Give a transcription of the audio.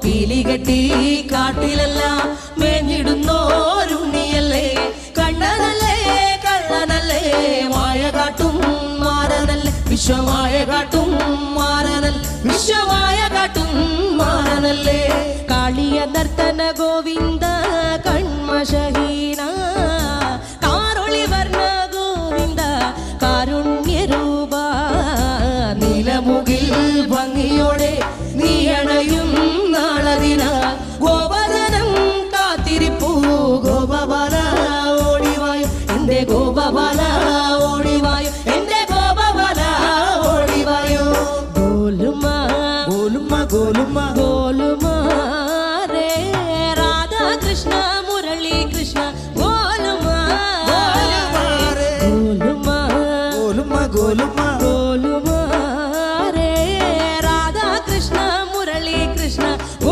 പീലികെട്ടി കാട്ടിലെല്ലാം മേഞ്ഞിടുന്നോരുണ്ണിയല്ലേ കണ്ണനല്ലേ കള്ളനല്ലേ മായ കാട്ടും മാറനല്ലേ വിശ്വമായ കാട്ടും മാറനൽ വിശ്വമായ കാട്ടും മാറനല്ലേ കാളിയ നർത്തന ഗോവിന്ദ കൺമശഹീന കാരൊളി വർണ്ണ ഗോവിന്ദ കാരുണ്യരൂപ നീലമുകിൽ ഭംഗിയോടെ നീ അണയും